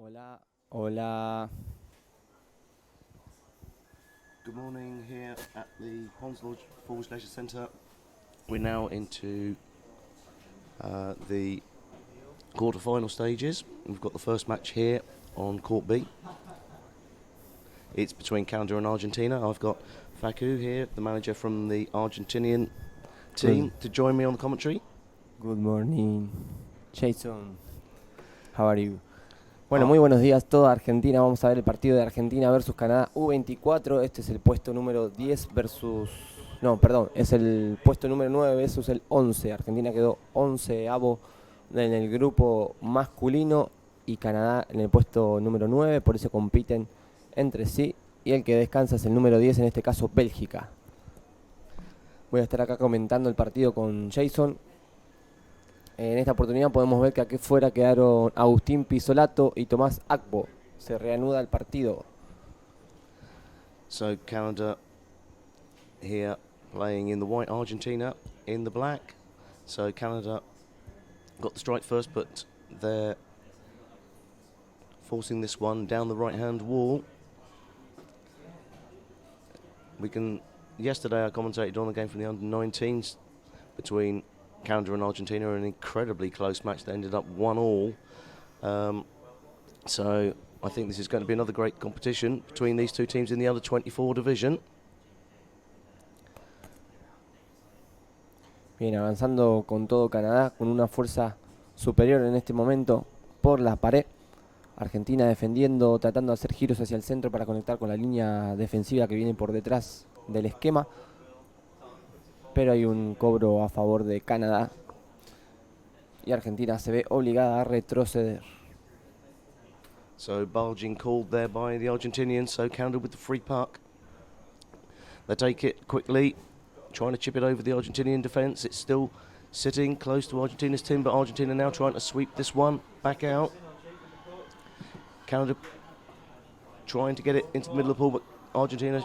Hola, hola. Good morning here at the Ponds Lodge Forwards Leisure Centre. We're now into the quarter-final stages. We've got the first match here on Court B. It's between Canada and Argentina. I've got Facu here, the manager from the Argentinian team, to join me on the commentary. Good morning, Jason. How are you? Bueno, muy buenos días toda Argentina. Vamos a ver el partido de Argentina versus Canadá U24. Este es el puesto número 10 versus... No, perdón, es el puesto número 9 versus el 11. Argentina quedó 11avo en el grupo masculino y Canadá en el puesto número 9. Por eso compiten entre sí. Y el que descansa es el número 10, en este caso Bélgica. Voy a estar acá comentando el partido con Jason. En esta oportunidad podemos ver que aquí fuera quedaron Agustín Pisolato y Tomás Akbo. Se reanuda el partido. So Canada here playing in the white, Argentina in the black. So Canada got the strike first, but they're forcing this one down the right-hand wall. Yesterday I commentated on the game from the under-19s between Canada and Argentina, an incredibly close match that ended up 1-1. So I think this is going to be another great competition between these two teams in the under-24 division. Bien, avanzando con todo Canadá, con una fuerza superior en este momento por la pared. Argentina defendiendo, tratando de hacer giros hacia el centro para conectar con la línea defensiva que viene por detrás del esquema. Pero hay un cobro a favor de Canadá y Argentina se ve obligada a retroceder. So barging called there by the Argentinians, so Canada with the free puck. They take it quickly, trying to chip it over the Argentinian defence. It's still sitting close to Argentina's team, but Argentina now trying to sweep this one back out. Canada trying to get it into the middle of the pool, but Argentina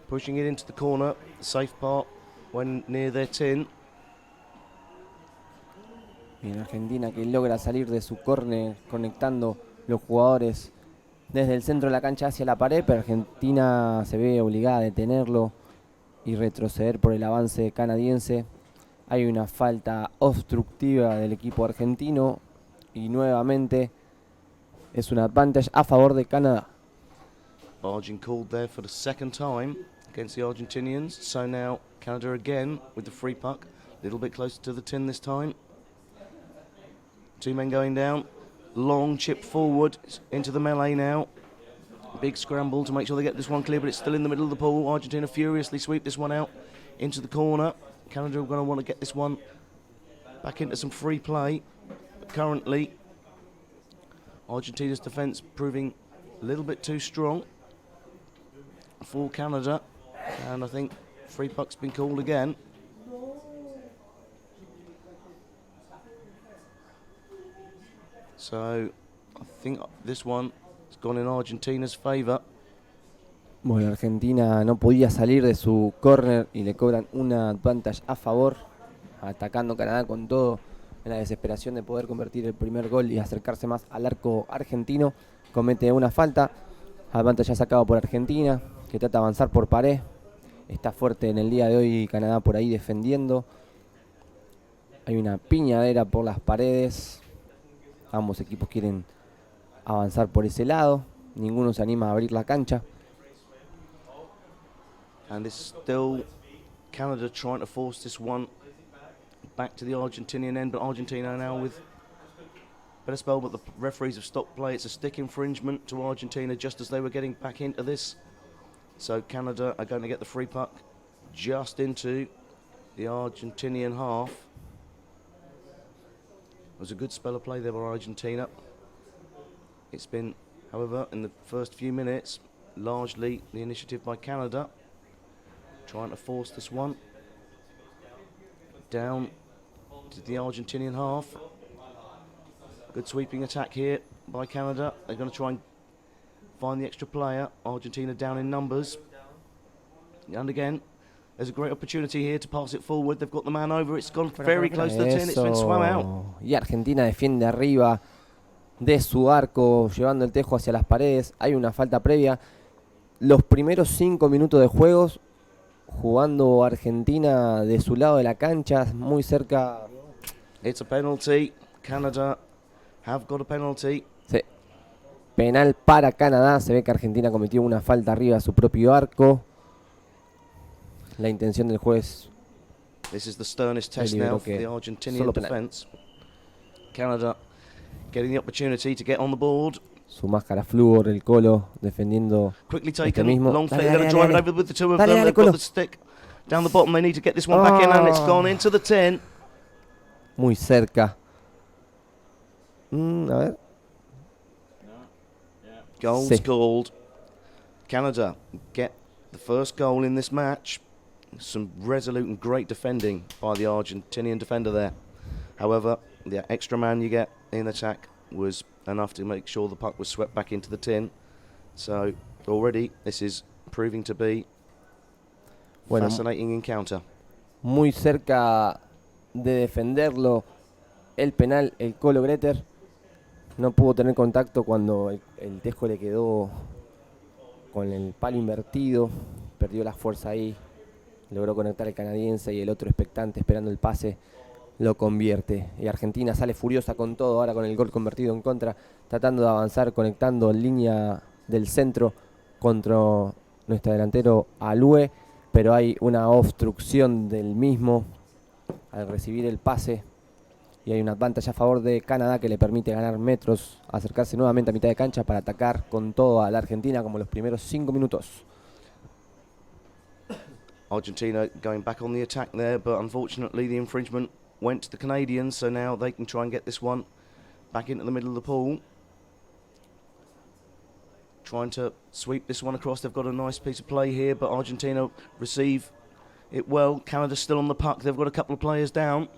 pushing it into the corner, the safe part when near their tin. Bien, Argentina que logra salir de su córner conectando los jugadores desde el centro de la cancha hacia la pared, pero Argentina se ve obligada a detenerlo y retroceder por el avance canadiense. Hay una falta obstructiva del equipo argentino y nuevamente es un advantage a favor de Canadá. Barging called there for the second time against the Argentinians. So now Canada again with the free puck. A little bit closer to the tin this time. Two men going down. Long chip forward into the melee now. Big scramble to make sure they get this one clear, but it's still in the middle of the pool. Argentina furiously sweep this one out into the corner. Canada are going to want to get this one back into some free play. But currently, Argentina's defence proving a little bit too strong for Canada, and I think free puck's been called again. So I think this one has gone in Argentina's favour. Bueno, Argentina no podía salir de su córner y le cobran una advantage a favor, atacando Canadá con todo en la desesperación de poder convertir el primer gol y acercarse más al arco argentino. Comete una falta, advantage ya sacado por Argentina, que trata de avanzar por pared. Está fuerte en el día de hoy Canadá por ahí defendiendo. Hay una piñadera por las paredes. Ambos equipos quieren avanzar por ese lado. Ninguno se anima a abrir la cancha. And it's still Canada trying to force this one back to the Argentinian end, but Argentina now with better spell, but the referees have stopped play. It's a stick infringement to Argentina just as they were getting back into this. So Canada are going to get the free puck just into the Argentinian half. It was a good spell of play there by Argentina. It's been, however, in the first few minutes, largely the initiative by Canada, trying to force this one down to the Argentinian half. Good sweeping attack here by Canada. They're going to try and find the extra player. Argentina down in numbers. And again, there's a great opportunity here to pass it forward. They've got the man over. It's gone very close to the tin. It's been swum out. Y Argentina defiende arriba de su arco, llevando el tejo hacia las paredes. Hay una falta previa. Los primeros 5 minutos de juegos, jugando Argentina de su lado de la cancha, muy cerca. It's a penalty. Canada have got a penalty. Sí. Penal para Canadá. Se ve que Argentina cometió una falta arriba a su propio arco. La intención del juez. This is the sternest test now for the Argentinian defense. Canada getting the opportunity to get on the board. Su máscara flúor, el Colo defendiendo. Quickly taken, mismo. long flick, they're going to drive it over with the two of them. They've got the stick down the bottom. They need to get this one back in, and it's gone into the 10. Muy cerca. A ver. Goal scored. Canada get the first goal in this match. Some resolute and great defending by the Argentinian defender there. However, the extra man you get in attack was enough to make sure the puck was swept back into the tin. So already this is proving to be fascinating encounter. Muy cerca de defenderlo el penal, el Colo Greter. No pudo tener contacto cuando el tejo le quedó con el palo invertido. Perdió la fuerza ahí. Logró conectar el canadiense y el otro expectante esperando el pase lo convierte. Y Argentina sale furiosa con todo ahora con el gol convertido en contra, tratando de avanzar, conectando en línea del centro contra nuestro delantero Alue, pero hay una obstrucción del mismo al recibir el pase y hay una advantage a favor de Canadá que le permite ganar metros, acercarse nuevamente a mitad de cancha para atacar con todo a la Argentina como los primeros 5 minutos. Argentina going back on the attack there, but unfortunately the infringement went to the Canadians, so now they can try and get this one back into the middle of the pool. Trying to sweep this one across. They've got a nice piece of play here, but Argentina receive it well. Canada's still on the puck. They've got a couple of players down.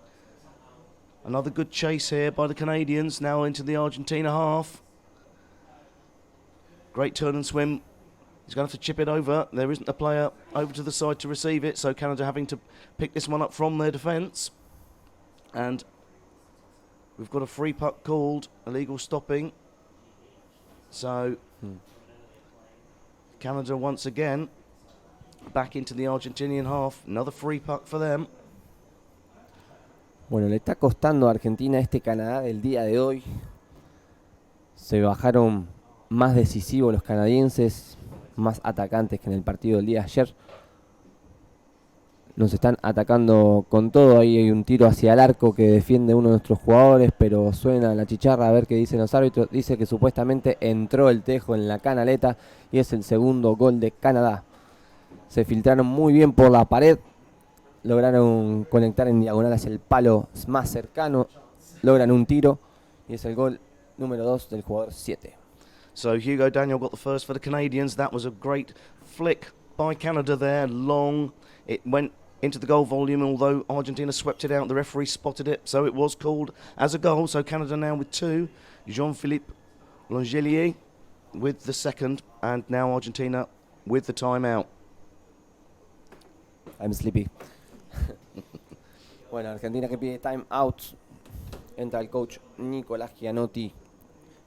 Another good chase here by the Canadians, now into the Argentina half. Great turn and swim. He's going to have to chip it over. There isn't a player over to the side to receive it, so Canada having to pick this one up from their defence. And we've got a free puck called, illegal stopping. So Canada once again back into the Argentinian half. Another free puck for them. Bueno, le está costando a Argentina este Canadá del día de hoy. Se bajaron más decisivos los canadienses, más atacantes que en el partido del día de ayer. Nos están atacando con todo. Ahí hay un tiro hacia el arco que defiende uno de nuestros jugadores, pero suena la chicharra a ver qué dicen los árbitros. Dice que supuestamente entró el tejo en la canaleta y es el segundo gol de Canadá. Se filtraron muy bien por la pared. Lograron conectar en diagonal hacia el palo más cercano. Logran un tiro y es el gol número 2 del jugador 7. So Hugo Daniel got the first for the Canadians. That was a great flick by Canada there. Long. It went into the goal volume, although Argentina swept it out. The referee spotted it, so it was called as a goal. So Canada now with 2. Jean-Philippe Langelier with the second, and now Argentina with the timeout. I'm sleepy. Bueno, Argentina que pide time out. Entra el coach Nicolás Gianotti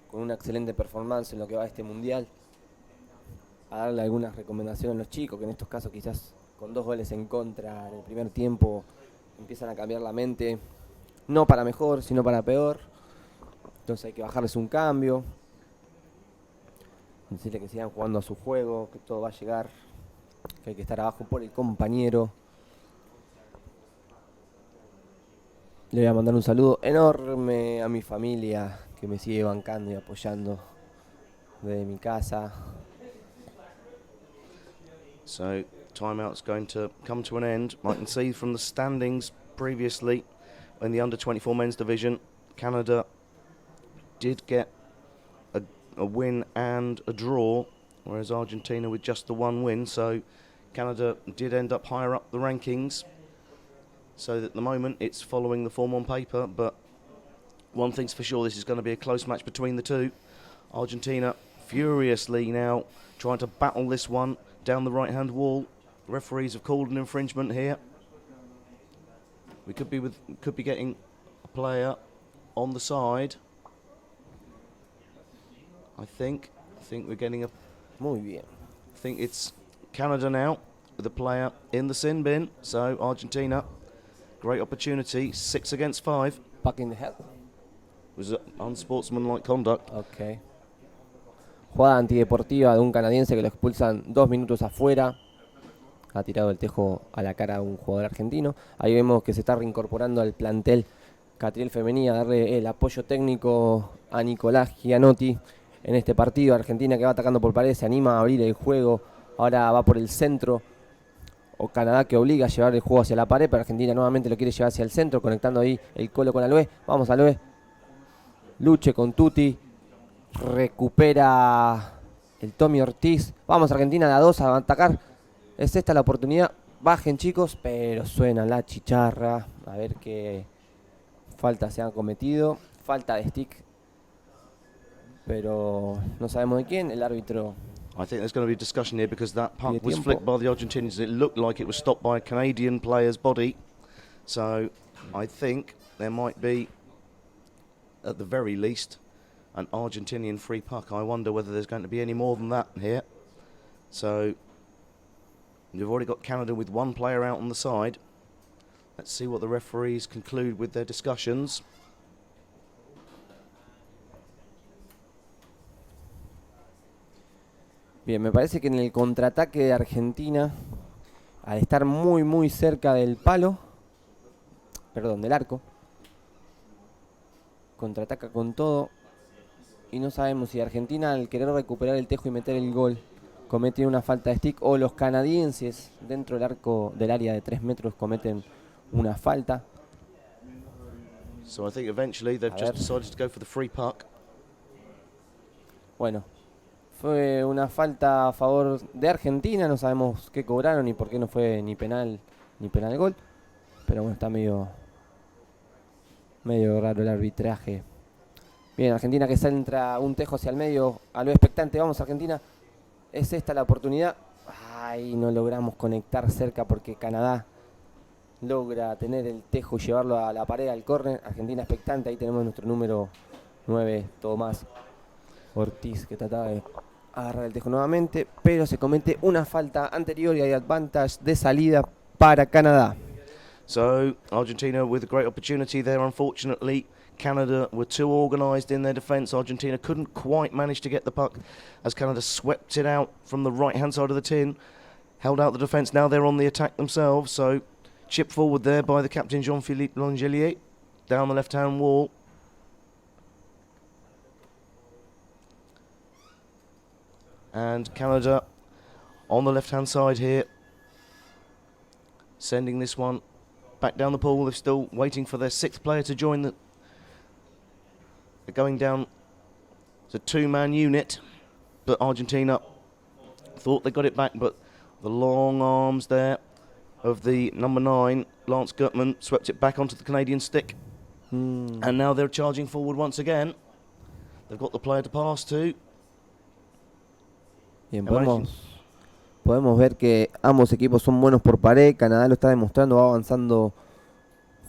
con una excelente performance en lo que va a este mundial, a darle algunas recomendaciones a los chicos que en estos casos quizás con 2 goles en contra en el primer tiempo empiezan a cambiar la mente, no para mejor sino para peor. Entonces hay que bajarles un cambio, decirle que sigan jugando a su juego, que todo va a llegar, que hay que estar abajo por el compañero. Le voy a mandar un saludo enorme a mi familia que me sigue bancando y apoyando desde mi casa. So timeout's going to come to an end. I can see from the standings previously in the under-24 men's division, Canada did get a win and a draw, whereas Argentina with just the 1 win. So Canada did end up higher up the rankings. So at the moment it's following the form on paper, but one thing's for sure, this is going to be a close match between the two. Argentina furiously now trying to battle this one down the right-hand wall. Referees have called an infringement here. We could be getting a player on the side. I think we're getting a. Muy bien. I think it's Canada now with a player in the sin bin. So Argentina, great opportunity. 6 against 5. Back in the head. Was unsportsmanlike conduct. Ok. Jugada antideportiva de un canadiense que lo expulsan 2 minutos afuera. Ha tirado el tejo a la cara a un jugador argentino. Ahí vemos que se está reincorporando al plantel Catriel Femenía a darle el apoyo técnico a Nicolás Gianotti en este partido. Argentina que va atacando por pared, se anima a abrir el juego. Ahora va por el centro. O Canadá que obliga a llevar el juego hacia la pared, pero Argentina nuevamente lo quiere llevar hacia el centro, conectando ahí el Colo con Alvé. Vamos Alvé. Luche con Tuti. Recupera el Tommy Ortiz. Vamos Argentina de a 2 a atacar. Es esta la oportunidad. Bajen chicos, pero suena la chicharra. A ver qué falta se han cometido. Falta de stick. Pero no sabemos de quién. El árbitro. I think there's going to be a discussion here because that puck was flicked by the Argentinians. It looked like it was stopped by a Canadian player's body. So I think there might be, at the very least, an Argentinian free puck. I wonder whether there's going to be any more than that here. So you've already got Canada with one player out on the side. Let's see what the referees conclude with their discussions. Bien, me parece que en el contraataque de Argentina, al estar muy cerca del palo, perdón, del arco, contraataca con todo y no sabemos si Argentina al querer recuperar el tejo y meter el gol comete una falta de stick o los canadienses dentro del arco del área de 3 metros cometen una falta. So I think eventually they've just decided to go for the free puck. Bueno, fue una falta a favor de Argentina, no sabemos qué cobraron y por qué no fue ni penal gol, pero bueno, está medio raro el arbitraje. Bien, Argentina que centra un tejo hacia el medio, a lo expectante, vamos Argentina, es esta la oportunidad. Ay, no logramos conectar cerca porque Canadá logra tener el tejo y llevarlo a la pared, al córner. Argentina expectante, ahí tenemos nuestro número 9, Tomás Ortiz, que trataba de agarrar el tejo nuevamente, pero se comete una falta anterior y hay advantage de salida para Canadá. So Argentina with a great opportunity there. Unfortunately, Canada were too organised in their defence. Argentina couldn't quite manage to get the puck as Canada swept it out from the right-hand side of the tin, held out the defence. Now they're on the attack themselves, so chip forward there by the captain Jean-Philippe Langelier down the left-hand wall. And Canada on the left-hand side here, sending this one back down the pool. They're still waiting for their 6th player to join the... They're going down. It's a 2-man unit, but Argentina thought they got it back, but the long arms there of the number 9, Lance Gutman, swept it back onto the Canadian stick. And now they're charging forward once again. They've got the player to pass to. Bien, podemos ver que ambos equipos son buenos por pared. Canadá lo está demostrando, va avanzando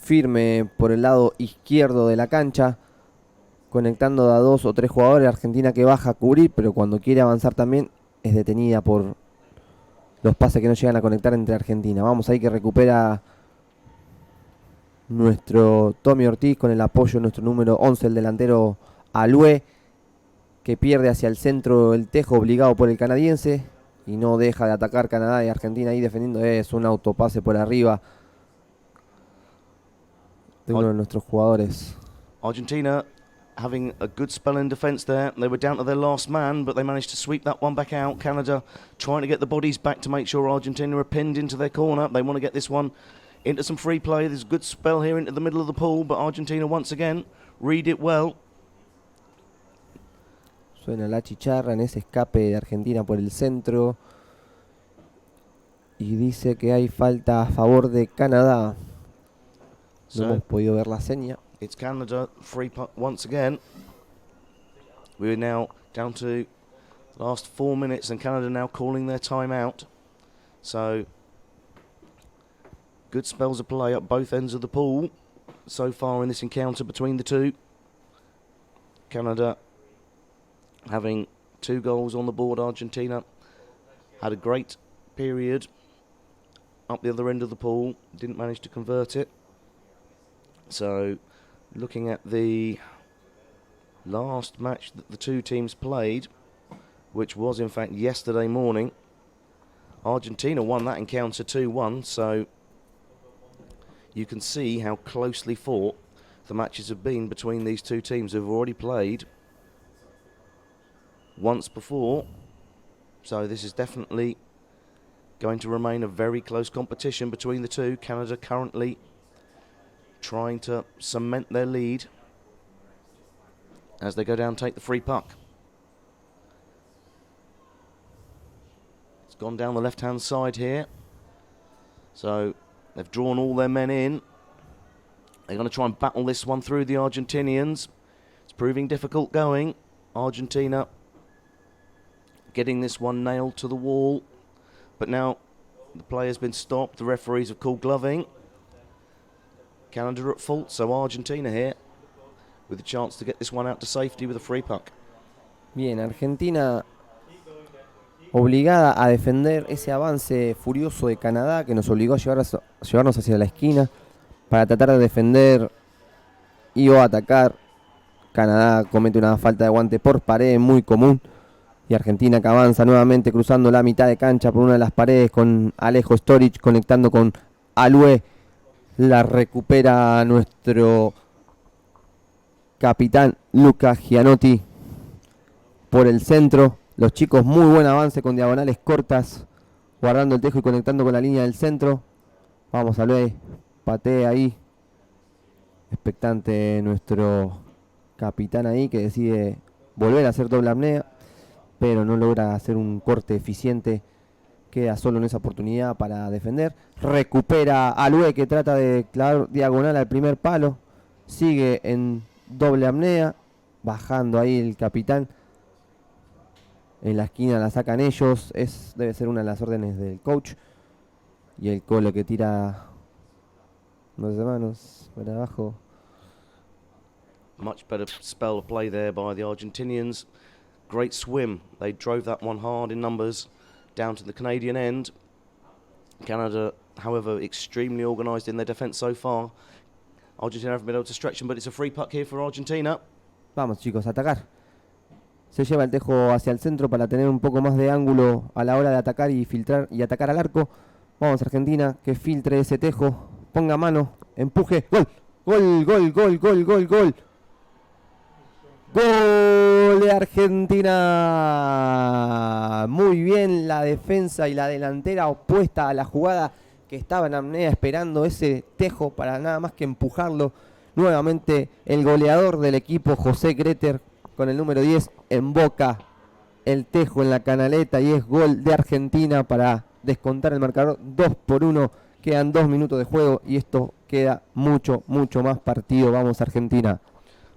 firme por el lado izquierdo de la cancha, conectando a 2 o 3 jugadores. Argentina que baja a cubrir, pero cuando quiere avanzar también es detenida por los pases que no llegan a conectar entre Argentina. Vamos ahí que recupera nuestro Tommy Ortiz con el apoyo de nuestro número 11, el delantero Alue, que pierde hacia el centro el tejo obligado por el canadiense y no deja de atacar Canadá y Argentina ahí defendiendo. Es un autopase por arriba de uno de nuestros jugadores. Argentina having a good spell in defence there. They were down to their last man, but they managed to sweep that one back out. Canada trying to get the bodies back to make sure Argentina are pinned into their corner. They want to get this one into some free play. There's a good spell here into the middle of the pool, but Argentina once again read it well. Suena la chicharra en ese escape de Argentina por el centro. Y dice que hay falta a favor de Canadá. No hemos podido ver la seña. It's Canada, free puck once again. We're now down to the last 4 minutes and Canada now calling their time out. So, good spells of play up both ends of the pool so far in this encounter between the two. Canada having 2 goals on the board. Argentina had a great period up the other end of the pool, didn't manage to convert it. So looking at the last match that the two teams played, which was in fact yesterday morning, Argentina won that encounter 2-1, so you can see how closely fought the matches have been between these two teams who've already played once before. So this is definitely going to remain a very close competition between the two. Canada currently trying to cement their lead as they go down and take the free puck. It's gone down the left-hand side here. So they've drawn all their men in. They're going to try and battle this one through, the Argentinians. It's proving difficult going. Argentina getting this one nailed to the wall. But now the play has been stopped. The referees have called gloving. Canada at fault, so Argentina here with a chance to get this one out to safety with a free puck. Bien, Argentina obligada a defender ese avance furioso de Canadá que nos obligó a llevarnos hacia la esquina para tratar de defender y o atacar. Canadá comete una falta de guante por pared muy común y Argentina que avanza nuevamente cruzando la mitad de cancha por una de las paredes con Alejo Storic conectando con Alue. La recupera nuestro capitán Luca Gianotti por el centro. Los chicos muy buen avance con diagonales cortas, guardando el tejo y conectando con la línea del centro. Vamos a ver, patea ahí. Expectante nuestro capitán ahí que decide volver a hacer doble apnea, pero no logra hacer un corte eficiente. Queda solo en esa oportunidad para defender. Recupera a Lue que trata de clavar diagonal al primer palo. Sigue en doble apnea. Bajando ahí el capitán. En la esquina la sacan ellos. Debe ser una de las órdenes del coach. Y el Colo que tira 2 manos para abajo. Much better spell of play there by the Argentinians. Great swim. They drove that one hard in numbers down to the Canadian end. Canada, however, extremely organised in their defence so far. Argentina haven't been able to stretch them, but it's a free puck here for Argentina. Vamos chicos, a atacar. Se lleva el tejo hacia el centro para tener un poco más de ángulo a la hora de atacar y filtrar y atacar al arco. Vamos Argentina, que filtre ese tejo, ponga mano, empuje, gol, gol, gol, gol, gol, gol, gol. Gol de Argentina. Muy bien la defensa y la delantera opuesta a la jugada que estaba en apnea esperando ese tejo para nada más que empujarlo. Nuevamente el goleador del equipo, José Greter, con el número 10, emboca el tejo en la canaleta y es gol de Argentina para descontar el marcador 2-1. Quedan 2 minutos de juego y esto queda mucho, mucho más partido. Vamos Argentina.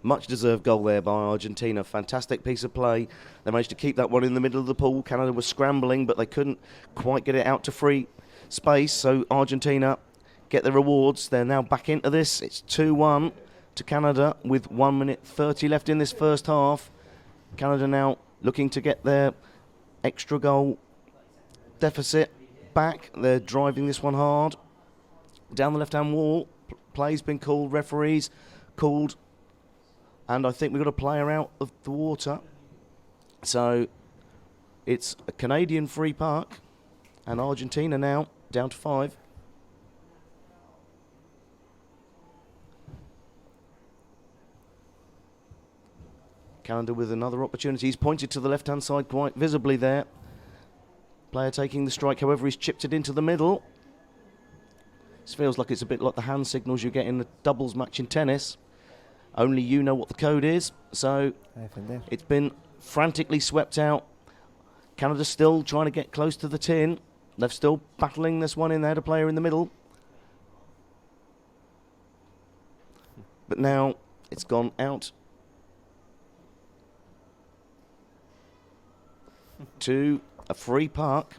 Much deserved goal there by Argentina. Fantastic piece of play. They managed to keep that one in the middle of the pool. Canada was scrambling, but they couldn't quite get it out to free space. So Argentina get their rewards. They're now back into this. It's 2-1 to Canada with 1 minute 30 left in this first half. Canada now looking to get their extra goal deficit back. They're driving this one hard. Down the left-hand wall. Play's been called. Referees called. And I think we've got a player out of the water. So it's a Canadian free puck. And Argentina now down to 5. Canada with another opportunity. He's pointed to the left-hand side quite visibly there. Player taking the strike, however, he's chipped it into the middle. This feels like it's a bit like the hand signals you get in a doubles match in tennis. Only you know what the code is. So it's been frantically swept out. Canada still trying to get close to the tin. They're still battling this one in. They had a player in the middle. But now it's gone out to a free puck.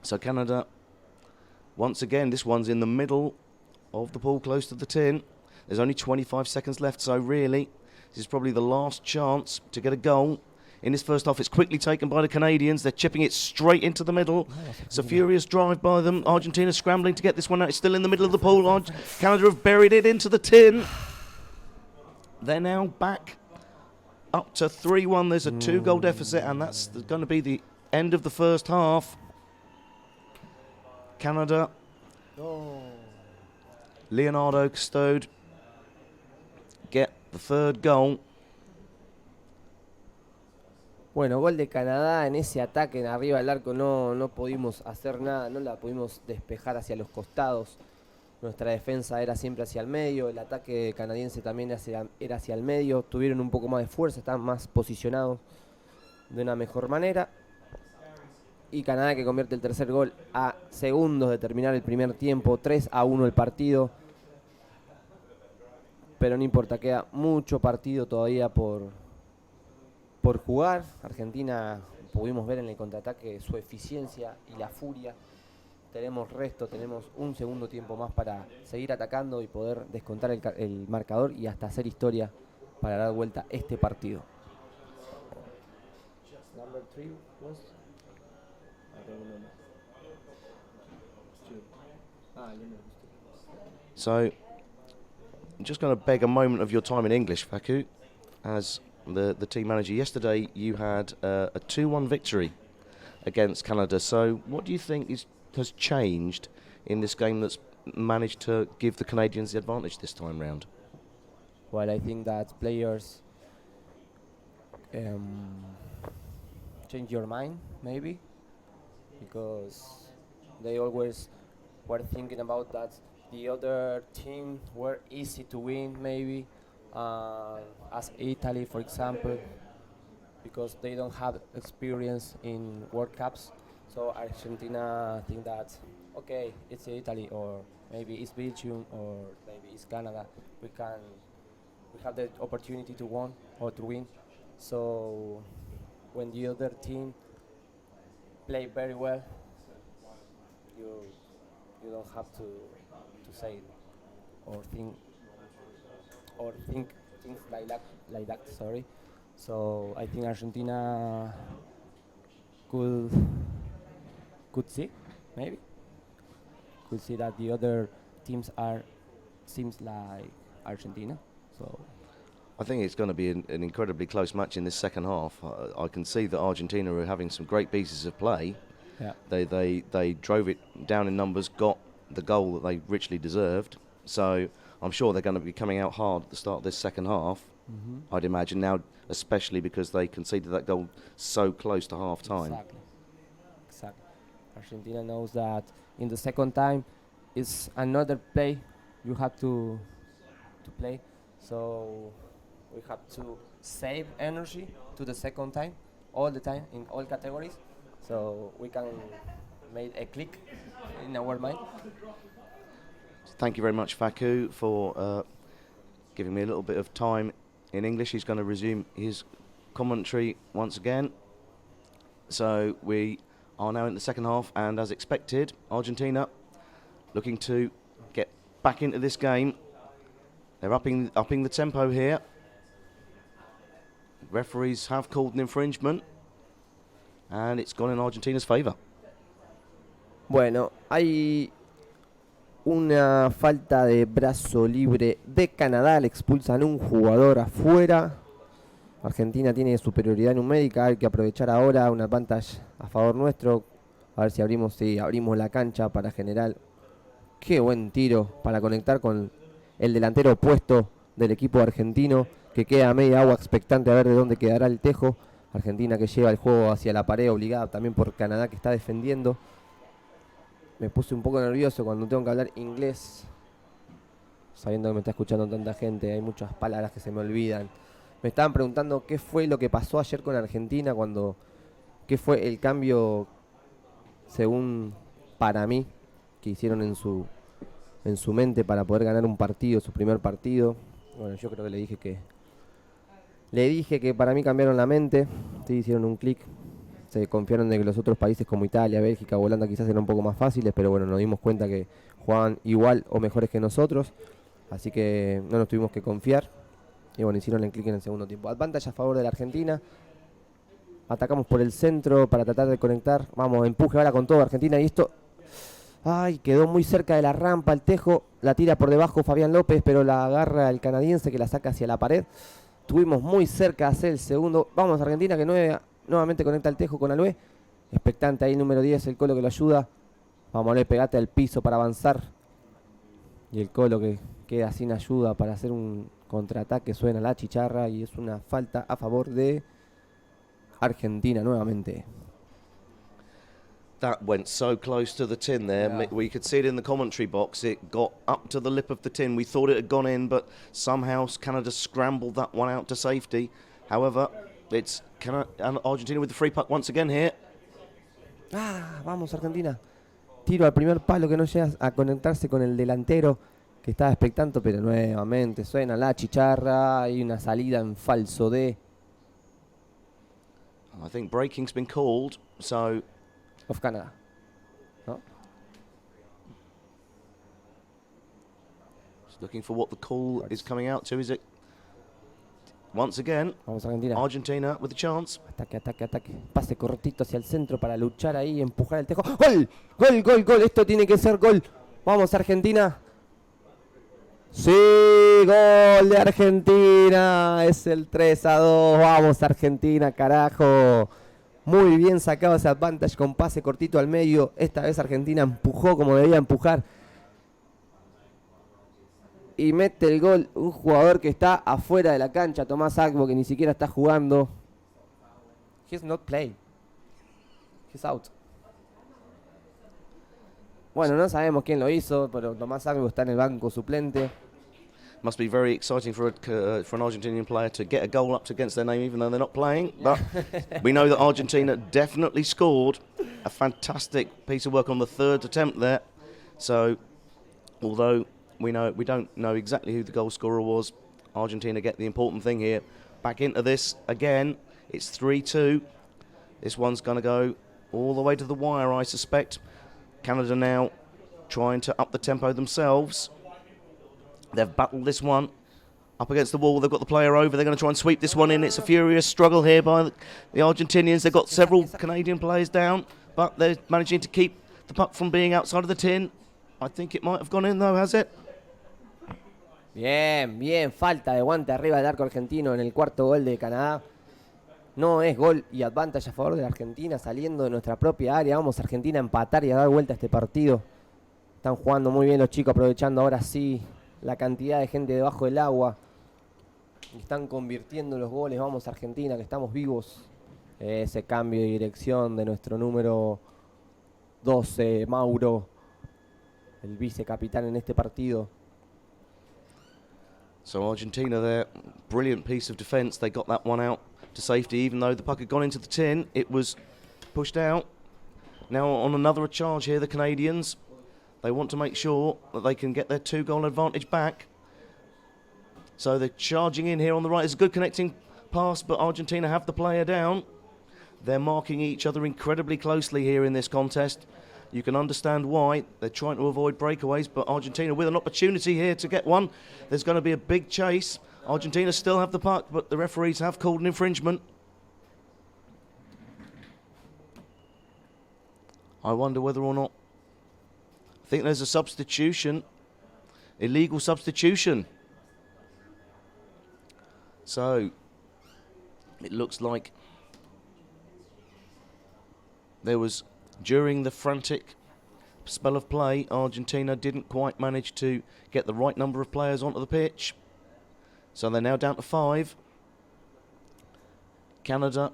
So Canada, once again, this one's in the middle of the pool close to the tin. There's only 25 seconds left, so really, this is probably the last chance to get a goal. in this first half. It's quickly taken by the Canadians. They're chipping it straight into the middle. It's a furious drive by them. Argentina scrambling to get this one out. It's still in the middle of the pool. Canada have buried it into the tin. They're now back up to 3-1. There's a 2-goal deficit, and that's going to be the end of the first half. Canada. Leonardo Custode get the third goal. Bueno, gol de Canadá en ese ataque en arriba del arco. No pudimos hacer nada, no la pudimos despejar hacia los costados. Nuestra defensa era siempre hacia el medio, el ataque canadiense también era hacia el medio. Tuvieron un poco más de fuerza, estaban más posicionados de una mejor manera. Y Canadá que convierte el tercer gol a segundos de terminar el primer tiempo. 3-1 el partido. Pero no importa, queda mucho partido todavía por jugar. Argentina, pudimos ver en el contraataque su eficiencia y la furia. Tenemos un segundo tiempo más para seguir atacando y poder descontar el marcador y hasta hacer historia para dar vuelta este partido. Number 3 was? I don't remember. So, I'm just going to beg a moment of your time in English, Facu, as the team manager. Yesterday you had a 2-1 victory against Canada. So what do you think has changed in this game that's managed to give the Canadians the advantage this time round? Well, I think that players change your mind, maybe, because they always were thinking about that the other team were easy to win, maybe, as Italy, for example, because they don't have experience in World Cups. So Argentina think that, okay, it's Italy, or maybe it's Belgium, or maybe it's Canada. We have the opportunity to win or to win. So when the other team play very well, you don't have to say or think things like that. Sorry. So I think Argentina could see that the other teams seems like Argentina. So I think it's going to be an incredibly close match in this second half. I can see that Argentina are having some great pieces of play. Yeah. They drove it down in numbers, got the goal that they richly deserved. So I'm sure they're going to be coming out hard at the start of this second half. Mm-hmm. I'd imagine now, especially because they conceded that goal so close to half time. Exactly. Argentina knows that in the second time it's another play you have to play. So we have to save energy to the second time, all the time, in all categories. So we can make a click in our mind. Thank you very much, Facu, for giving me a little bit of time in English. He's going to resume his commentary once again. So we are now in the second half, and as expected, Argentina looking to get back into this game. They're upping the tempo here. Referees have called an infringement, and it's gone in Argentina's favour. Bueno, hay una falta de brazo libre de Canadá, le expulsan un jugador afuera. Argentina tiene superioridad numérica, hay que aprovechar ahora una pantalla a favor nuestro. A ver si abrimos la cancha para generar. Qué buen tiro para conectar con el delantero opuesto del equipo argentino, que queda a media agua expectante a ver de dónde quedará el tejo. Argentina que lleva el juego hacia la pared, obligada también por Canadá que está defendiendo. Me puse un poco nervioso cuando tengo que hablar inglés, sabiendo que me está escuchando tanta gente. Hay muchas palabras que se me olvidan. Me estaban preguntando qué fue lo que pasó ayer con Argentina, qué fue el cambio, según para mí, que hicieron en su mente para poder ganar un partido, su primer partido. Bueno, yo creo que le dije que para mí cambiaron la mente, sí, hicieron un clic. Se confiaron de que los otros países como Italia, Bélgica, Holanda quizás eran un poco más fáciles, pero bueno, nos dimos cuenta que jugaban igual o mejores que nosotros, así que no nos tuvimos que confiar. Y bueno, hicieron el clic en el segundo tiempo. Advantage a favor de la Argentina. Atacamos por el centro para tratar de conectar. Vamos, empuje ahora con todo Argentina. Y esto... Ay, quedó muy cerca de la rampa el Tejo. La tira por debajo Fabián López, pero la agarra el canadiense que la saca hacia la pared. Tuvimos muy cerca de hacer el segundo. Vamos, Argentina que nuevamente conecta el Tejo con Alue. Expectante ahí el número 10, el Colo que lo ayuda. Vamos, Ale, pegate al piso para avanzar. Y el Colo que queda sin ayuda para hacer un contraataque. Suena la chicharra y es una falta a favor de Argentina nuevamente. That went so close to the tin there. Yeah. We could see it in the commentary box. It got up to the lip of the tin. We thought it had gone in, but somehow Canada scrambled that one out to safety. However, it's Argentina with the free puck once again here. Vamos Argentina. Tiro al primer palo que no llega a conectarse con el delantero que estaba expectante, pero nuevamente suena la chicharra. Hay una salida en falso D. I think breaking's been called, so... Of Canada. ¿No? Just looking for what the call is coming out to. Is it... Once again, vamos Argentina. Argentina with a chance. Ataque, ataque, ataque. Pase cortito hacia el centro para luchar ahí y empujar el Tejo. ¡Gol! ¡Gol, gol, gol! Esto tiene que ser gol. Vamos Argentina. Sí, gol de Argentina. Es el 3-2. Vamos Argentina, carajo. Muy bien sacado ese advantage con pase cortito al medio. Esta vez Argentina empujó como debía empujar. Y mete el gol un jugador que está afuera de la cancha, Tomás Agbo, que ni siquiera está jugando. He's not playing. He's out. Bueno, no sabemos quién lo hizo, pero Tomás Agbo está en el banco suplente. Must be very exciting for an Argentinian player to get a goal up against their name, even though they're not playing. But we know that Argentina definitely scored. A fantastic piece of work on the third attempt there. So, although we don't know exactly who the goal scorer was, Argentina get the important thing here. Back into this again. It's 3-2. This one's going to go all the way to the wire, I suspect. Canada now trying to up the tempo themselves. They've battled this one up against the wall. They've got the player over. They're going to try and sweep this one in. It's a furious struggle here by the Argentinians. They've got several Canadian players down, but they're managing to keep the puck from being outside of the tin. I think it might have gone in though, has it? Bien, bien. Falta de guante arriba del arco argentino en el cuarto gol de Canadá. No es gol y advantage a favor de la Argentina saliendo de nuestra propia área. Vamos Argentina a empatar y a dar vuelta a este partido. Están jugando muy bien los chicos, aprovechando ahora sí la cantidad de gente debajo del agua. Están convirtiendo los goles. Vamos Argentina, que estamos vivos. Ese cambio de dirección de nuestro número 12, Mauro, el vicecapitán en este partido. So Argentina there, brilliant piece of defence. They got that one out to safety, even though the puck had gone into the tin. It was pushed out. Now on another charge here, the Canadians. They want to make sure that they can get their 2-goal advantage back. So they're charging in here on the right. It's a good connecting pass, but Argentina have the player down. They're marking each other incredibly closely here in this contest. You can understand why. They're trying to avoid breakaways, but Argentina with an opportunity here to get one. There's going to be a big chase. Argentina still have the puck, but the referees have called an infringement. I wonder whether or not... I think there's a substitution. Illegal substitution. So, it looks like there was, during the frantic spell of play, Argentina didn't quite manage to get the right number of players onto the pitch. So they're now down to 5. Canada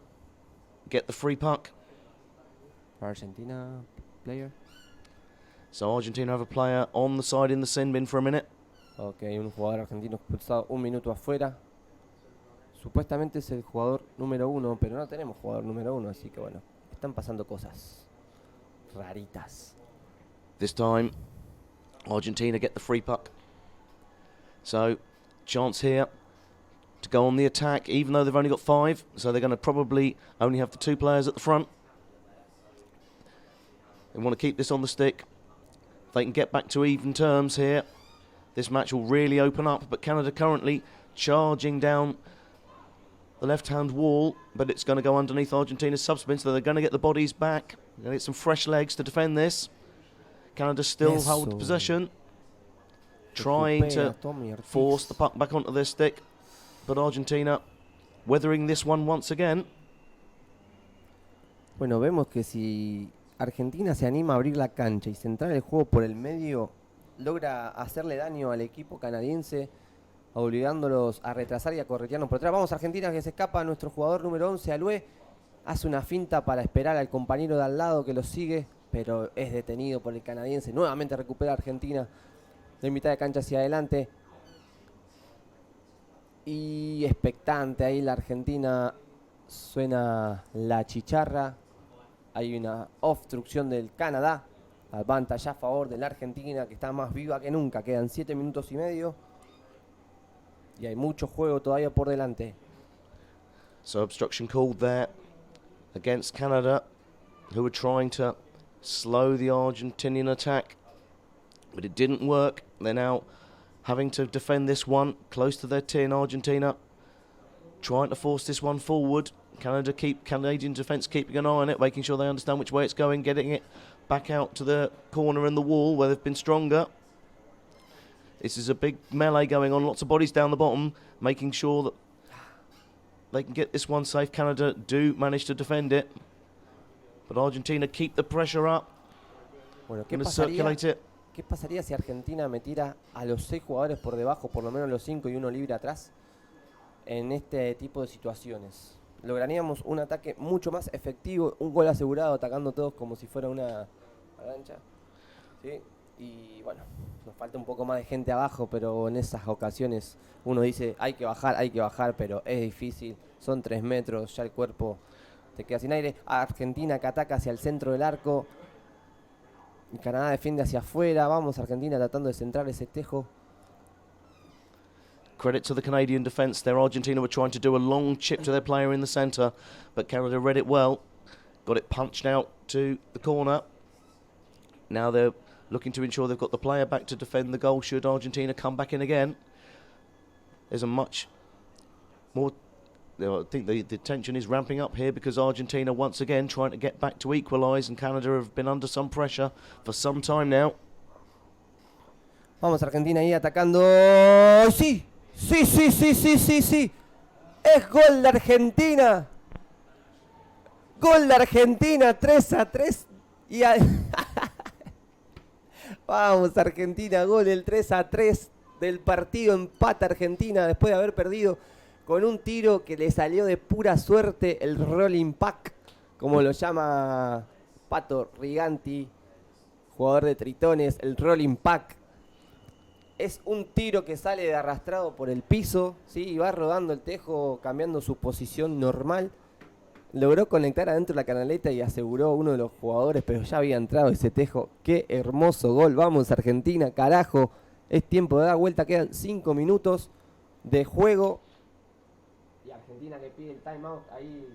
get the free puck. Argentina player. So Argentina have a player on the side in the sin bin for a minute. Ok, un jugador argentino expulsado 1 minuto afuera. Supuestamente es el jugador número 1, pero no tenemos jugador número 1, así que bueno, están pasando cosas raritas. This time, Argentina get the free puck. So, chance here to go on the attack, even though they've only got 5. So they're going to probably only have the 2 players at the front. They want to keep this on the stick. If they can get back to even terms here, this match will really open up. But Canada currently charging down the left-hand wall, but it's going to go underneath Argentina's subspin, so they're going to get the bodies back. They're going to get some fresh legs to defend this. Canada still hold possession, trying to force the puck back onto their stick, but Argentina weathering this one once again. Bueno, vemos que si Argentina se anima a abrir la cancha y centrar el juego por el medio, logra hacerle daño al equipo canadiense, obligándolos a retrasar y a corretearnos por atrás. Vamos, Argentina, que se escapa nuestro jugador número 11, Alue. Hace una finta para esperar al compañero de al lado que lo sigue, pero es detenido por el canadiense. Nuevamente recupera Argentina de mitad de cancha hacia adelante. Y expectante ahí la Argentina, suena la chicharra. Hay una obstrucción del Canadá. Avantaje a favor de la Argentina, que está más viva que nunca. Quedan 7 minutos y medio. Y hay mucho juego todavía por delante. So obstruction called there against Canada, who were trying to slow the Argentinian attack. But it didn't work. They're now having to defend this one close to their tin. Argentina trying to force this one forward. Canadian defence keeping an eye on it, making sure they understand which way it's going, getting it back out to the corner in the wall where they've been stronger. This is a big melee going on, lots of bodies down the bottom, making sure that they can get this one safe. Canada do manage to defend it, but Argentina keep the pressure up. Bueno, ¿qué pasaría si Argentina metiera a los 6 jugadores por debajo, por lo menos los 5 y uno libre atrás, en este tipo de situaciones? Lograríamos un ataque mucho más efectivo, un gol asegurado, atacando todos como si fuera una avalancha. ¿Sí? Y bueno, nos falta un poco más de gente abajo, pero en esas ocasiones uno dice hay que bajar, pero es difícil. Son 3 metros, ya el cuerpo te queda sin aire. Argentina que ataca hacia el centro del arco. Y Canadá defiende hacia afuera. Vamos, Argentina tratando de centrar ese tejo. Credit to the Canadian defence there. Argentina were trying to do a long chip to their player in the centre, but Canada read it well. Got it punched out to the corner. Now they're looking to ensure they've got the player back to defend the goal should Argentina come back in again. There's a much more... I think the tension is ramping up here because Argentina once again trying to get back to equalise, and Canada have been under some pressure for some time now. Vamos, Argentina ahí atacando. ¡Sí! ¡Sí! ¡Es gol de Argentina! ¡Gol de Argentina! 3-3. Y vamos, Argentina, gol, el 3-3 del partido. Empata Argentina después de haber perdido con un tiro que le salió de pura suerte, el rolling pack, como lo llama Pato Riganti, jugador de Tritones, el rolling pack. Es un tiro que sale de arrastrado por el piso, ¿sí? Y va rodando el tejo, cambiando su posición normal. Logró conectar adentro la canaleta y aseguró uno de los jugadores, pero ya había entrado ese tejo. ¡Qué hermoso gol! Vamos, Argentina, carajo. Es tiempo de dar vuelta, quedan 5 minutos de juego. Y Argentina que pide el timeout, ahí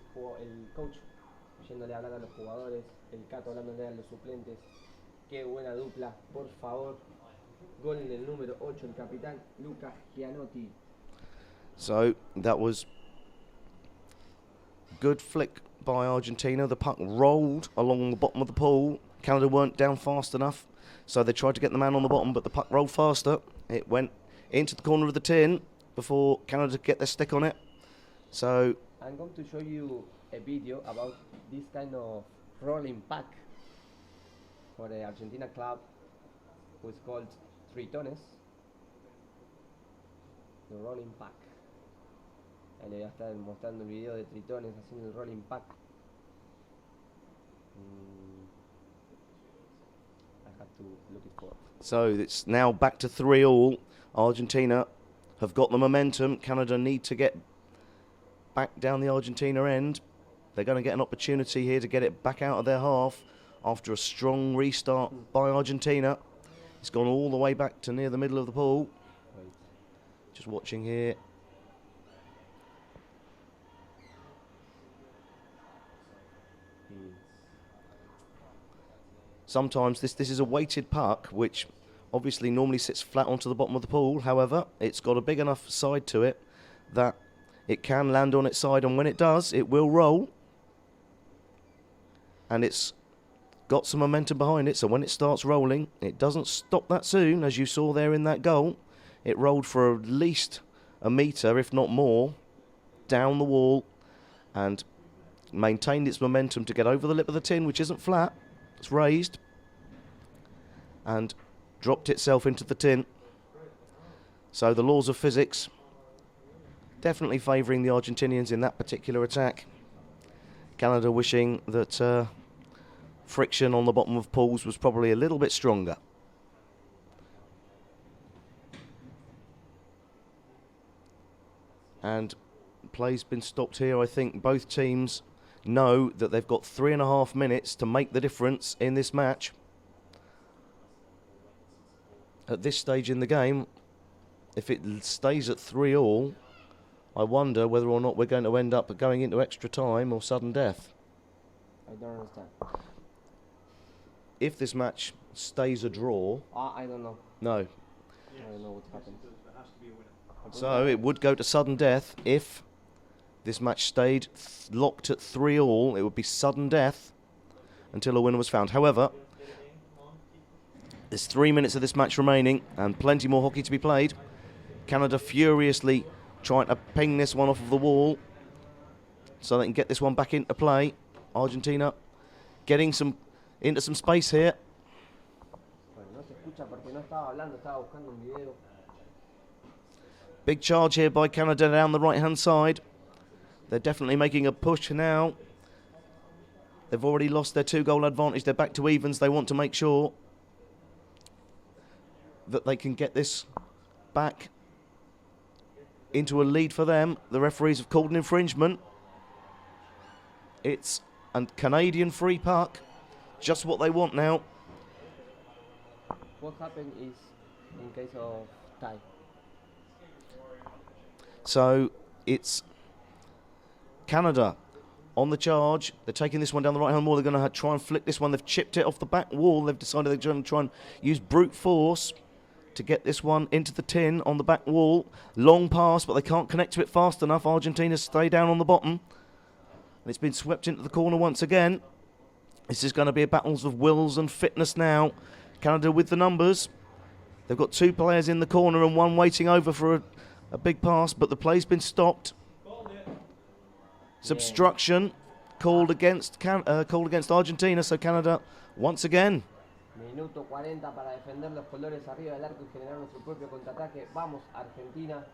el coach yéndole a hablar a los jugadores, el Cato hablándole a los suplentes. ¡Qué buena dupla, por favor! Gol en el número 8, el capitán Lucas Gianotti. So that was good flick by Argentina. The puck rolled along the bottom of the pool. Canada weren't down fast enough, so they tried to get the man on the bottom, but the puck rolled faster. It went into the corner of the tin before Canada could get their stick on it. So I'm going to show you a video about this kind of rolling pack for the Argentina club, who is called Tritones. The rolling pack. Ahí le voy a estar mostrando el video de Tritones haciendo el rolling pack. I have to look it for. So it's now back to 3-all. Argentina have got the momentum. Canada need to get back down the Argentina end. They're going to get an opportunity here to get it back out of their half after a strong restart by Argentina. It's gone all the way back to near the middle of the pool. Just watching here. Sometimes this is a weighted puck, which obviously normally sits flat onto the bottom of the pool. However, it's got a big enough side to it that It can land on its side, and when it does, it will roll. And it's got some momentum behind it, so when it starts rolling, it doesn't stop that soon, as you saw there in that goal. It rolled for at least a metre, if not more, down the wall, and maintained its momentum to get over the lip of the tin, which isn't flat, it's raised, and dropped itself into the tin. So the laws of physics definitely favouring the Argentinians in that particular attack. Canada wishing that friction on the bottom of pools was probably a little bit stronger. And play's been stopped here. I think both teams know that they've got 3.5 minutes to make the difference in this match. At this stage in the game, if it stays at 3-3, I wonder whether or not we're going to end up going into extra time or sudden death. I don't understand. If this match stays a draw... I don't know. No. I don't know what happens. So it would go to sudden death if this match stayed locked at 3-3. It would be sudden death until a winner was found. However, there's 3 minutes of this match remaining and plenty more hockey to be played. Canada furiously trying to ping this one off of the wall so they can get this one back into play. Argentina getting into some space here. Big charge here by Canada down the right-hand side. They're definitely making a push now. They've already lost their 2-goal advantage. They're back to evens. They want to make sure that they can get this back into a lead for them. The referees have called an infringement. It's a Canadian free puck. Just what they want now. What happened is in case of tie? So it's Canada on the charge. They're taking this one down the right-hand wall. They're going to try and flick this one. They've chipped it off the back wall. They've decided they're going to try and use brute force to get this one into the tin on the back wall. Long pass, but they can't connect to it fast enough. Argentina stay down on the bottom. And it's been swept into the corner once again. This is going to be a battle of wills and fitness now. Canada with the numbers. They've got 2 players in the corner and 1 waiting over for a big pass, but the play's been stopped. Obstruction called against Argentina, so Canada once again. Minuto 40 para defender los colores arriba del arco y generar nuestro propio contraataque. Vamos, Argentina.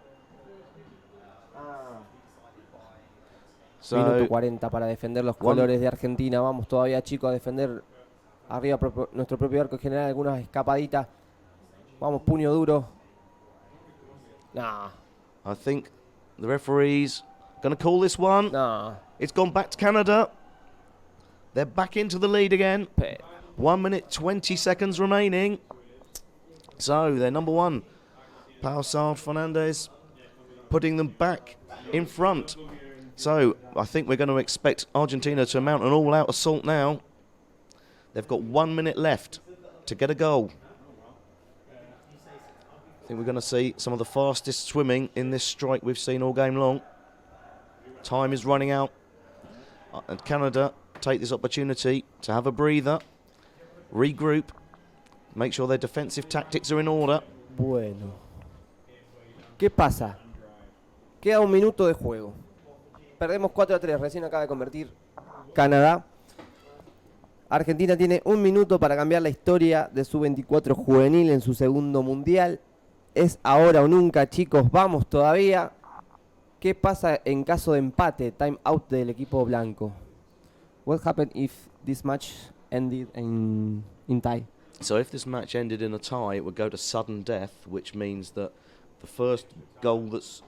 Minuto 40 para defender los colores de Argentina. Vamos todavía, chicos, a defender arriba nuestro propio arco y generar algunas escapaditas. Vamos, puño duro. Nah. I think the referee's going to call this one. Nah. It's gone back to Canada. They're back into the lead again. 1 minute 20 seconds remaining. So they're number 1. Pausard Fernandez putting them back in front. So I think we're going to expect Argentina to mount an all-out assault now. They've got 1 minute left to get a goal. I think we're going to see some of the fastest swimming in this strike we've seen all game long. Time is running out. And Canada take this opportunity to have a breather, regroup, make sure their defensive tactics are in order. Bueno. ¿Qué pasa? Queda 1 minuto de juego. Perdemos 4-3, recién acaba de convertir Canadá. Argentina tiene 1 minuto para cambiar la historia de su 24 juvenil en su segundo mundial. Es ahora o nunca, chicos, vamos todavía. ¿Qué pasa en caso de empate, time out del equipo blanco? What happened if this match ended in tie? So if this match ended in a tie, it would go to sudden death, which means that the first goal that's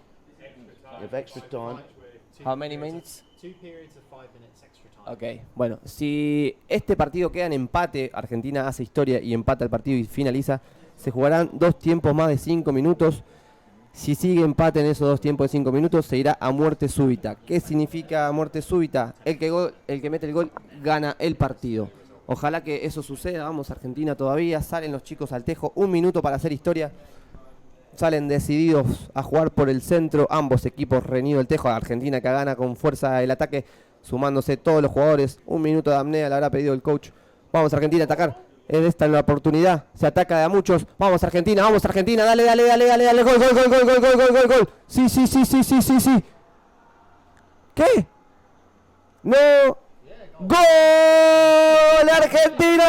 of extra time. How many minutes? 2 periods of 5 minutes extra time. Ok, bueno, si este partido queda en empate, Argentina hace historia y empata el partido y finaliza, se jugarán 2 tiempos más de 5 minutos. Si sigue empate en esos 2 tiempos de 5 minutos, se irá a muerte súbita. ¿Qué significa muerte súbita? El que mete el gol gana el partido. Ojalá que eso suceda. Vamos, Argentina todavía. Salen los chicos al tejo. 1 minuto para hacer historia. salen decididos a jugar por el centro. Ambos equipos reñido el tejo. Argentina que gana con fuerza el ataque, sumándose todos los jugadores. 1 minuto de apnea le habrá pedido el coach. Vamos Argentina a atacar. Esta es la oportunidad. Se ataca de a muchos. Vamos Argentina, dale, dale, dale, dale, dale. Gol, gol, gol, gol, gol, gol, gol, gol, gol. Sí, sí, sí, sí, sí, sí, sí. ¿Qué? No. ¡Gol! ¡Argentina!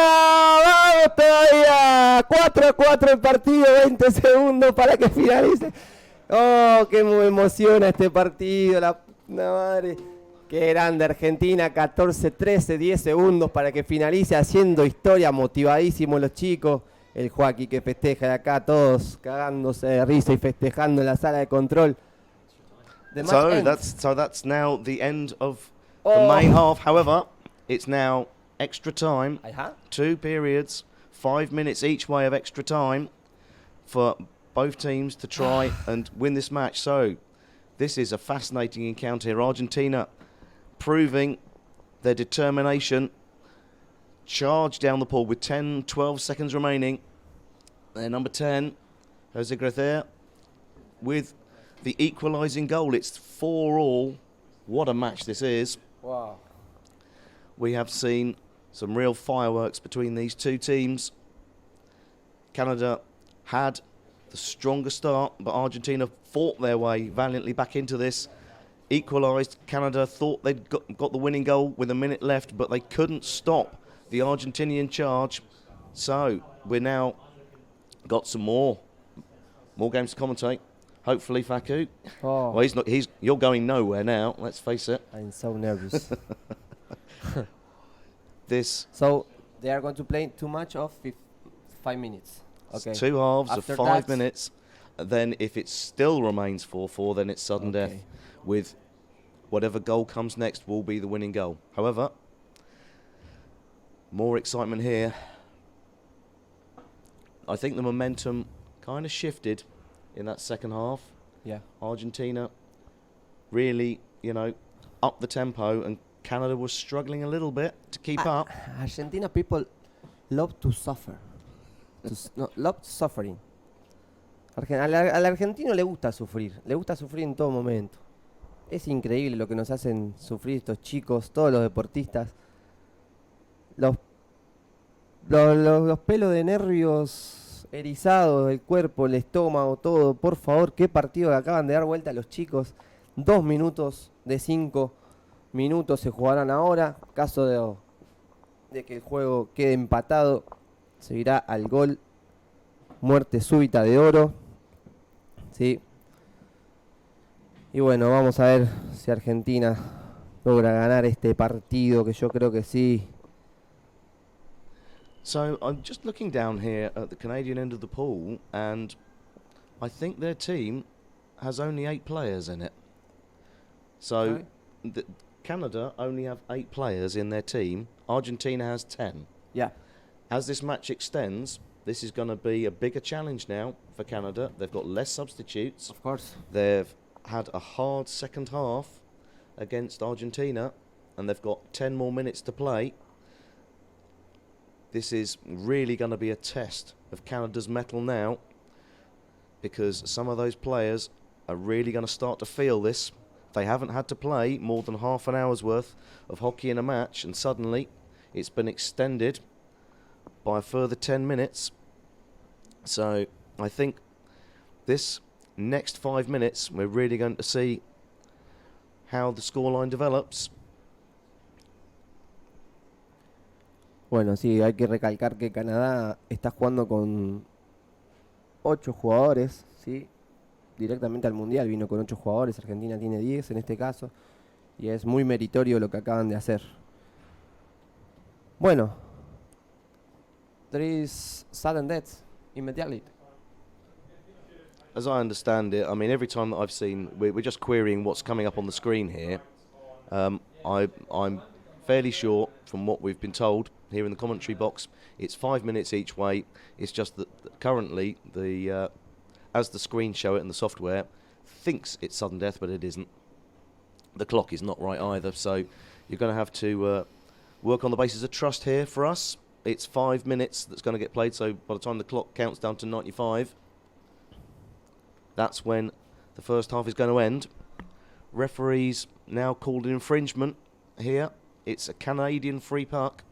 ¡Vamos todavía! 4-4 el partido, 20 segundos para que finalice. ¡Oh, qué me emociona este partido! La madre. ¡Qué grande Argentina! 14-13, 10 segundos para que finalice haciendo historia. Motivadísimos los chicos. El Joaquín que festeja de acá, todos cagándose de risa y festejando en la sala de control. So that's now the end of the main half. However, it's now extra time, 2 periods, 5 minutes each way of extra time for both teams to try and win this match. So this is a fascinating encounter here. Argentina proving their determination. Charge down the pool with 10, 12 seconds remaining. Their number 10, Jose Gracia, with the equalising goal. It's 4-all. What a match this is. Wow. We have seen some real fireworks between these two teams. Canada had the stronger start, but Argentina fought their way valiantly back into this. Equalised. Canada thought they'd got the winning goal with a minute left, but they couldn't stop the Argentinian charge. So we're now got some more games to commentate. Hopefully, Faku. Oh. Well, he's not. You're going nowhere now. Let's face it. I'm so nervous. So they are going to play too much of 5 minutes. Okay. 2 halves After of 5 minutes. Then, if it still remains 4-4, then it's sudden death. With whatever goal comes next will be the winning goal. However, more excitement here. I think the momentum kind of shifted in that second half. Yeah. Argentina really, up the tempo, and Canada was struggling a little bit to keep up. Argentina people love to suffer. Love suffering. Al argentino le gusta sufrir en todo momento. Es increíble lo que nos hacen sufrir estos chicos, todos los deportistas. Los pelos de nervios erizados del cuerpo, el estómago, todo. Por favor, qué partido que acaban de dar vuelta a los chicos. 2 minutos de 5 minutos se jugarán ahora. Caso de que el juego quede empatado, se irá al gol. Muerte súbita de oro. Sí. Y bueno, vamos a ver si Argentina logra ganar este partido, que yo creo que sí. So I'm just looking down here at the Canadian end of the pool, and I think their team has only 8 players in it. So Canada only have 8 players in their team. Argentina has 10. Yeah. As this match extends, this is going to be a bigger challenge now for Canada. They've got less substitutes. Of course. They've had a hard second half against Argentina, and they've got 10 more minutes to play. This is really going to be a test of Canada's mettle now, because some of those players are really going to start to feel this. They haven't had to play more than half an hour's worth of hockey in a match, and suddenly it's been extended by a further 10 minutes. So I think this next 5 minutes, we're really going to see how the scoreline develops. Bueno, sí, hay que recalcar que Canadá está jugando con 8 jugadores, ¿sí? Directamente al Mundial vino con 8 jugadores, Argentina tiene 10 en este caso, y es muy meritorio lo que acaban de hacer. Bueno, there is sudden death immediately. As I understand it, I mean, every time that I've seen, we're just querying what's coming up on the screen here. I'm fairly sure, from what we've been told here in the commentary box, it's 5 minutes each way. It's just that currently, as the screen show it and the software thinks it's sudden death, but it isn't. The clock is not right either, so you're going to have to work on the basis of trust here. For us, it's 5 minutes that's going to get played, so by the time the clock counts down to 95, that's when the first half is going to end. Referees now called an infringement here. It's a Canadian free puck.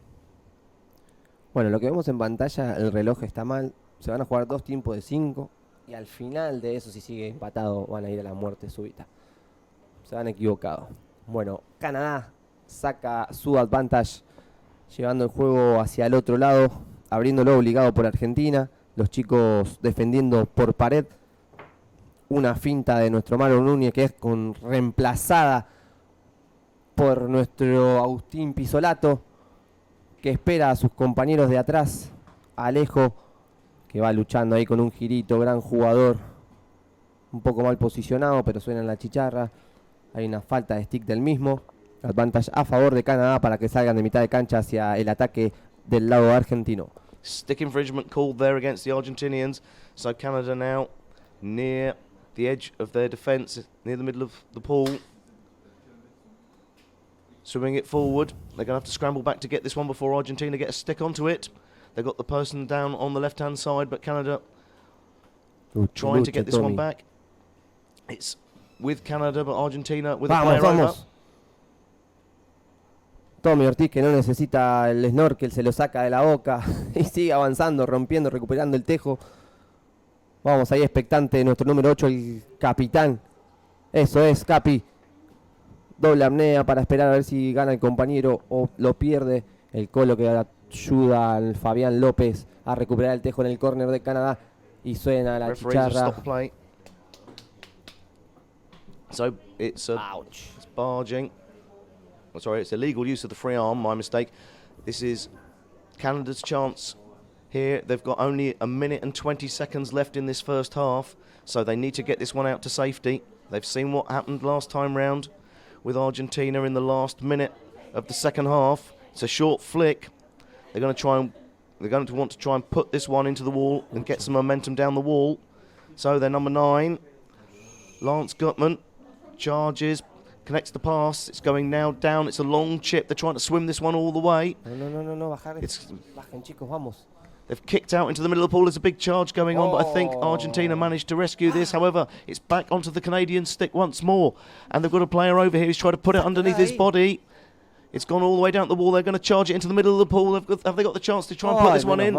Bueno, lo que vemos en pantalla, el reloj está mal. Se van a jugar 2 tiempos de 5. Y al final de eso, si sigue empatado, van a ir a la muerte súbita. Se han equivocado. Bueno, Canadá saca su advantage, llevando el juego hacia el otro lado, abriéndolo obligado por Argentina. Los chicos defendiendo por pared. Una finta de nuestro Maro Núñez que es reemplazada por nuestro Agustín Pisolato, que espera a sus compañeros de atrás. Alejo, que va luchando ahí con un girito, gran jugador. Un poco mal posicionado, pero suena en la chicharra. Hay una falta de stick del mismo. Advantage a favor de Canadá para que salgan de mitad de cancha hacia el ataque del lado argentino. Stick infringement called there against the Argentinians. So Canada now near the edge of their defence, near the middle of the pool. Swimming it forward. They're going to have to scramble back to get this one before Argentina get a stick onto it. They've got the person down on the left-hand side, but Canada trying to get this one back. It's with Canada, but Argentina with a player over. Tommy Ortiz, que no necesita el snorkel, se lo saca de la boca y sigue avanzando, rompiendo, recuperando el tejo. Vamos ahí expectante, nuestro número 8, el capitán. Eso es, Capi. Doble apnea para esperar a ver si gana el compañero o lo pierde. El Colo que ayuda al Fabián López a recuperar el tejo en el córner de Canadá. Y suena la chicharra. So it's barging. Oh, sorry, it's illegal use of the free arm, my mistake. This is Canada's chance here. They've got only 1 minute and 20 seconds left in this first half, so they need to get this one out to safety. They've seen what happened last time round with Argentina in the last minute of the second half. It's a short flick. They're going to want to try and put this one into the wall and get some momentum down the wall. So their number 9, Lance Gutman, charges, connects the pass. It's going now down. It's a long chip. They're trying to swim this one all the way. No, bajen chicos, vamos. They've kicked out into the middle of the pool. There's a big charge going on, but I think Argentina managed to rescue this. However, it's back onto the Canadian stick once more. And they've got a player over here who's trying to put it underneath his body. It's gone all the way down the wall. They're going to charge it into the middle of the pool. Have they got the chance to try and put this one in?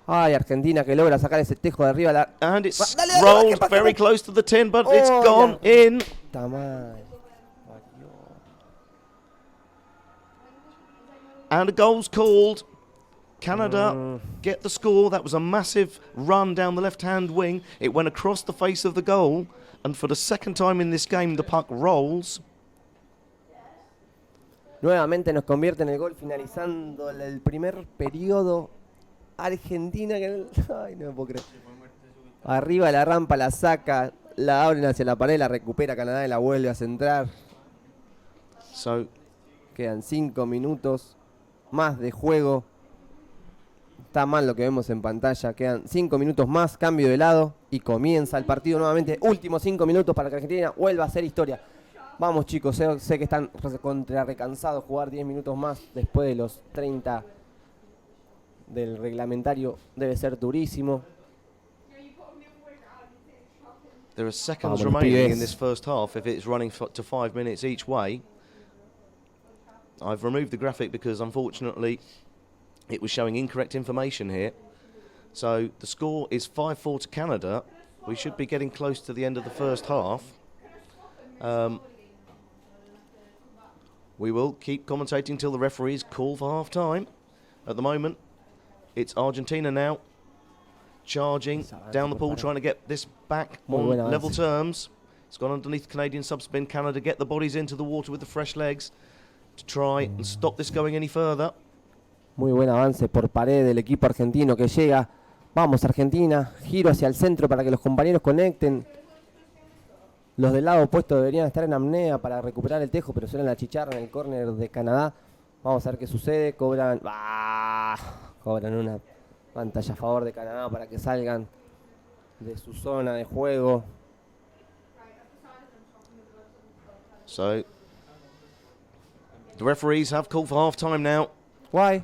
Ay, Argentina que logra sacar ese tejo de arriba. And it's rolled very close to the tin, but it's gone in. And a goal's called. Canada get the score. That was a massive run down the left-hand wing. It went across the face of the goal. And for the second time in this game, the puck rolls. Nuevamente nos convierte en el gol finalizando el primer periodo. Argentina que ay, no me puedo creer. Arriba la rampa la saca, la abren hacia la pared, la recupera Canadá y la vuelve a centrar. Quedan 5 minutos más de juego. Está mal lo que vemos en pantalla. Quedan 5 minutos más, cambio de lado y comienza el partido nuevamente. Últimos 5 minutos para que Argentina vuelva a hacer historia. Vamos chicos, sé que están contra recansados. Jugar 10 minutos más después de los 30 del reglamentario debe ser durísimo. There are seconds remaining in this first half if it's running to 5 minutes each way. I've removed the graphic because unfortunately it was showing incorrect information here. So the score is 5-4 to Canada. We should be getting close to the end of the first half. We will keep commentating till the referees call for half-time. At the moment, it's Argentina now charging down the pool, trying to get this back on level terms. It's gone underneath Canadian subspin. Canada get the bodies into the water with the fresh legs to try and stop this going any further. Muy buen avance por pared del equipo argentino que llega. Vamos Argentina, giro hacia el centro para que los compañeros conecten. Los del lado opuesto deberían estar en apnea para recuperar el tejo, pero suena la chicharra en el córner de Canadá. Vamos a ver qué sucede. Cobran una pantalla a favor de Canadá para que salgan de su zona de juego. So, the referees have called for half time now. Why?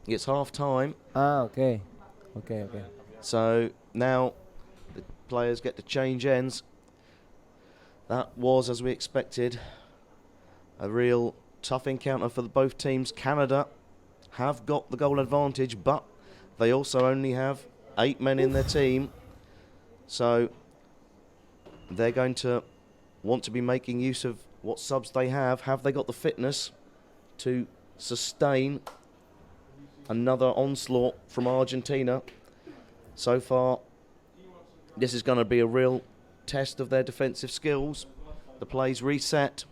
It's half time. Okay. So now players get to change ends. That was, as we expected, a real tough encounter for both teams. Canada have got the goal advantage, but they also only have 8 men in their team. So they're going to want to be making use of what subs they have. Have they got the fitness to sustain another onslaught from Argentina? So far, this is going to be a real test of their defensive skills. The play's reset.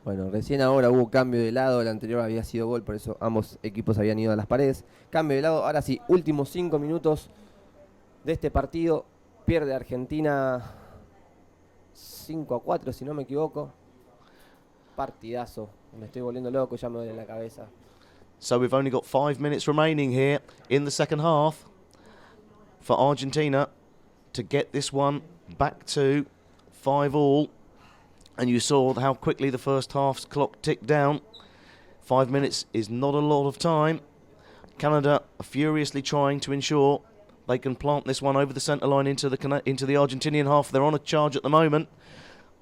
Bueno, recién ahora hubo cambio de lado, el anterior había sido gol, por eso ambos equipos habían ido a las paredes. Cambio de lado, ahora sí, últimos 5 minutos de este partido. Pierde Argentina 5-4, si no me equivoco. Partidazo. Me estoy volviendo loco, ya me duele la cabeza. So we've only got 5 minutes remaining here in the second half for Argentina to get this one back to 5-all. And you saw how quickly the first half's clock ticked down. 5 minutes is not a lot of time. Canada are furiously trying to ensure they can plant this one over the centre line into the Argentinian half. They're on a charge at the moment.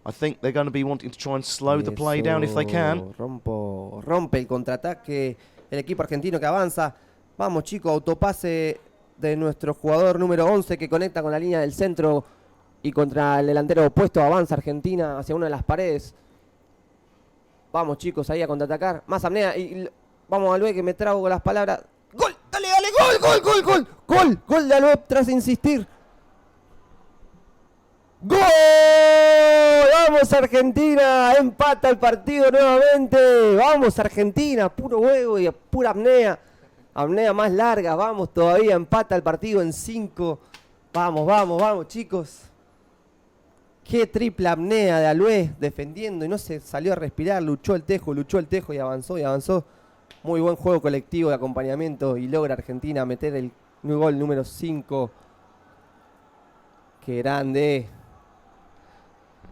I think they're going to be wanting to try and slow the play down if they can. Rompe el contraataque el equipo argentino que avanza. Vamos chicos, autopase de nuestro jugador número 11 que conecta con la línea del centro y contra el delantero opuesto. Avanza Argentina hacia una de las paredes. Vamos chicos, ahí a contraatacar. Más apnea y vamos Alue que me trago con las palabras. ¡Gol! ¡Dale, dale! ¡Gol, gol, gol, gol! ¡Gol! ¡Gol de Alue tras insistir! ¡Gol! ¡Vamos Argentina! Empata el partido nuevamente. ¡Vamos Argentina! Puro huevo y pura apnea. Apnea más larga. Vamos todavía. Empata el partido en 5. Vamos, vamos, vamos chicos. Qué triple apnea de Alue defendiendo y no se salió a respirar. Luchó el tejo y avanzó y avanzó. Muy buen juego colectivo de acompañamiento y logra Argentina meter el gol número 5. Qué grande.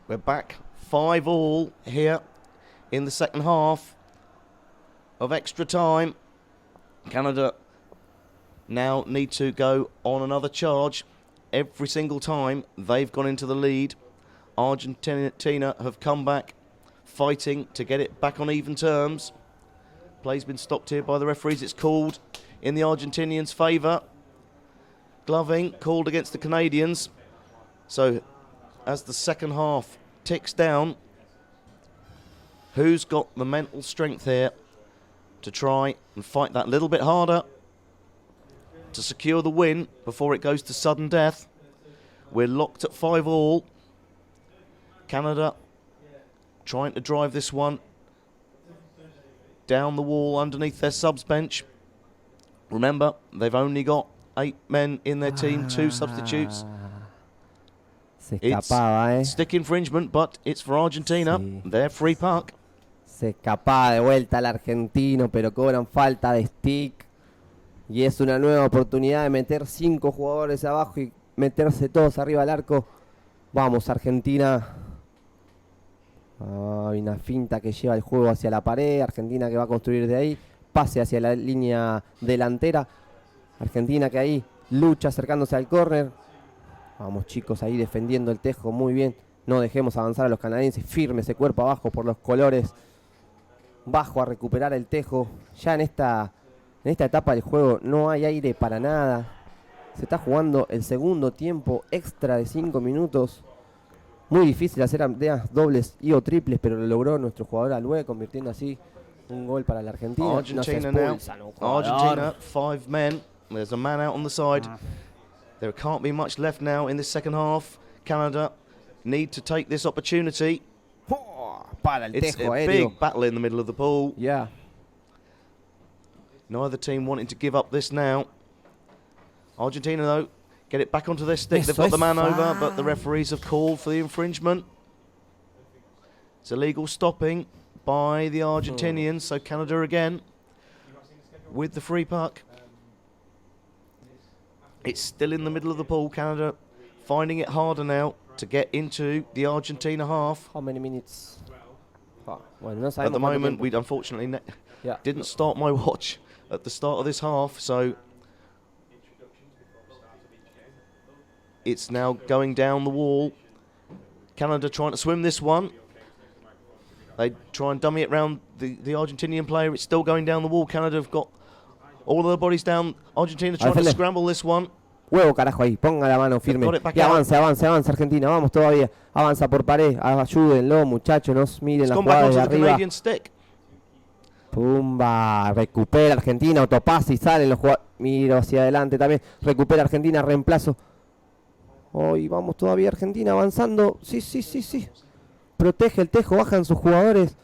We're back 5-all here in the second half of extra time. Canada now need to go on another charge. Every single time they've gone into the lead, Argentina have come back fighting to get it back on even terms. Play's been stopped here by the referees. It's called in the Argentinians' favour. Gloving called against the Canadians. So as the second half ticks down, who's got the mental strength here to try and fight that little bit harder to secure the win before it goes to sudden death? We're locked at 5-all. Canada trying to drive this one down the wall underneath their subs bench. Remember, they've only got 8 men in their team, 2 substitutes. Se escapaba, Stick infringement, but it's for Argentina. Sí. Their free puck. Se escapaba de vuelta el argentino, pero cobran falta de stick. Y es una nueva oportunidad de meter 5 jugadores abajo y meterse todos arriba del arco. Vamos, Argentina. Hay una finta que lleva el juego hacia la pared. Argentina que va a construir de ahí. Pase hacia la línea delantera. Argentina que ahí lucha acercándose al córner. Vamos chicos, ahí defendiendo el tejo muy bien. No dejemos avanzar a los canadienses. Firme ese cuerpo abajo por los colores. Bajo a recuperar el tejo. Ya en esta etapa del juego no hay aire para nada. Se está jugando el segundo tiempo extra de 5 minutos. Muy difícil hacer apneas dobles y o triples, pero lo logró nuestro jugador Alue, convirtiendo así un gol para la Argentina. Argentina now. Argentina, 5 men. There's a man out on the side. There can't be much left now in this second half. Canada need to take this opportunity. Para el It's tejo a aéreo. big battle in the middle of the pool. Yeah. Neither team wanting to give up this now. Argentina, though, get it back onto their stick. They've got the man over, but the referees have called for the infringement. It's illegal stopping by the Argentinians, so Canada again with the free puck. It's still in the middle of the pool. Canada finding it harder now to get into the Argentina half. How many minutes? Bueno, no At the moment, we unfortunately didn't start my watch at the start of this half, so It's now going down the wall. Canada trying to swim this one. They try and dummy it round the Argentinian player. It's still going down the wall. Canada have got all of their bodies down. Argentina trying to scramble this one. Huevo, carajo, ahí. Ponga la mano firme. Y avance Argentina. Vamos todavía. Avanza por pared. Ayúdenlo, muchachos. Nos miren las jugadas de arriba. Pumba. Recupera Argentina. Autopase y salen los jugadores. Miro hacia adelante también. Recupera Argentina. Reemplazo. Hoy vamos todavía Argentina avanzando. Sí. Protege el tejo. Bajan sus jugadores.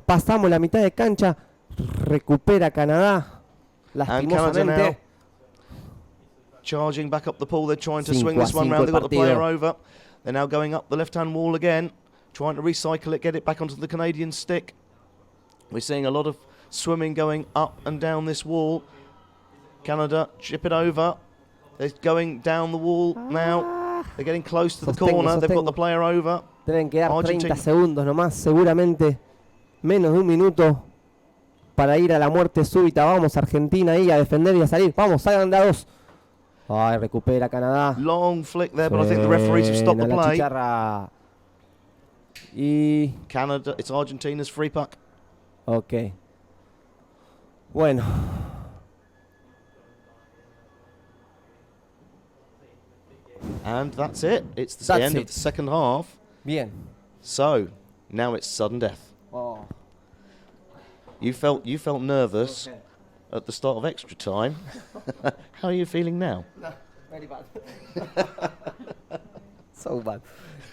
Pasamos la mitad de cancha. Recupera Canadá. Lastimosamente. Charging back up the pool, they're trying to swing this one round. They've got the player over. They're now going up the left-hand wall again, trying to recycle it, get it back onto the Canadian stick. We're seeing a lot of swimming going up and down this wall. Canada chip it over. They're going down the wall now. They're getting close to the corner. They've got the player over. Deben quedar 30 segundos nomás, seguramente menos de un minuto para ir a la muerte súbita. Vamos Argentina ahí a defender y a salir. Vamos, salgan de a dos. Ay, recupera Canadá. Long flick there, but I think the referees have stopped the play. Y Canada, it's Argentina's free puck. Ok. Bueno. And that's it. It's the end of the second half. Bien. So, now it's sudden death. Oh. You felt nervous at the start of extra time. How are you feeling now? No, very bad. So bad.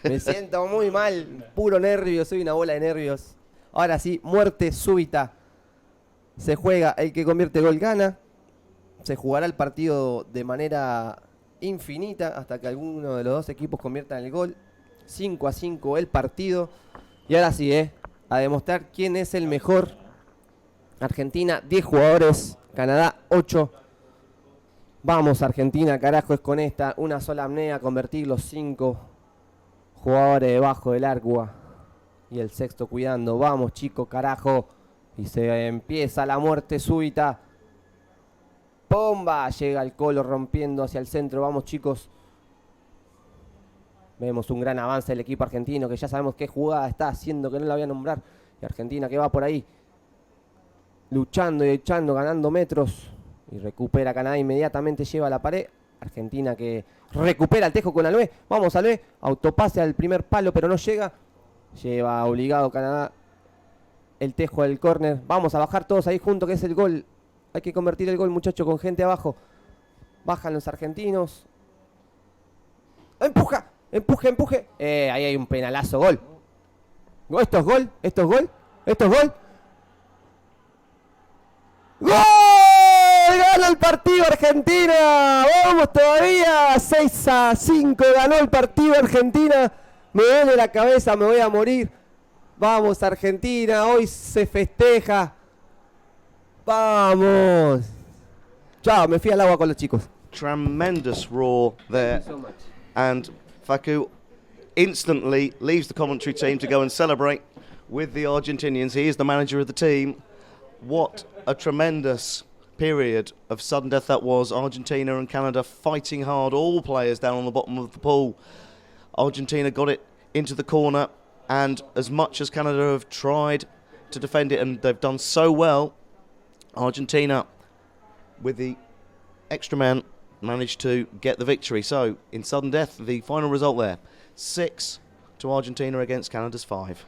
Me siento muy mal, puro nervio, soy una bola de nervios. Ahora sí, muerte súbita. Se juega, el que convierte gol gana. Se jugará el partido de manera infinita hasta que alguno de los dos equipos convierta el gol. 5-5 el partido. Y ahora sí, a demostrar quién es el mejor. Argentina, 10 jugadores. Canadá, 8. Vamos, Argentina, carajo, es con esta. Una sola apnea, convertir los 5 jugadores debajo del agua. Y el sexto cuidando. Vamos, chicos, carajo. Y se empieza la muerte súbita. ¡Pomba! Llega el Colo rompiendo hacia el centro. Vamos, chicos. Vemos un gran avance del equipo argentino, que ya sabemos qué jugada está haciendo, que no la voy a nombrar. Y Argentina que va por ahí, luchando y echando, ganando metros. Y recupera Canadá, inmediatamente lleva a la pared. Argentina que recupera el tejo con Alvé. Vamos, Alvé. Autopase al primer palo, pero no llega. Lleva obligado Canadá el tejo del córner. Vamos a bajar todos ahí juntos, que es el gol. Hay que convertir el gol, muchachos, con gente abajo. Bajan los argentinos. ¡Empuja! ¡Empuje! Ahí hay un penalazo, gol. ¿Esto es gol? ¿Esto es gol? ¿Esto es gol? ¡Gol! ¡Gana el partido Argentina! ¡Vamos todavía! 6-5 ganó el partido Argentina. Me duele la cabeza, me voy a morir. Vamos Argentina, hoy se festeja. ¡Vamos! Chao, me fui al agua con los chicos. Tremendous roar there. Thank you so much. And Facu instantly leaves the commentary team to go and celebrate with the Argentinians. He is the manager of the team. What a tremendous period of sudden death that was. Argentina and Canada fighting hard, all players down on the bottom of the pool. Argentina got it into the corner, and as much as Canada have tried to defend it, and they've done so well, Argentina, with the extra man, managed to get the victory. So, in sudden death, the final result there, 6 to Argentina against Canada's 5.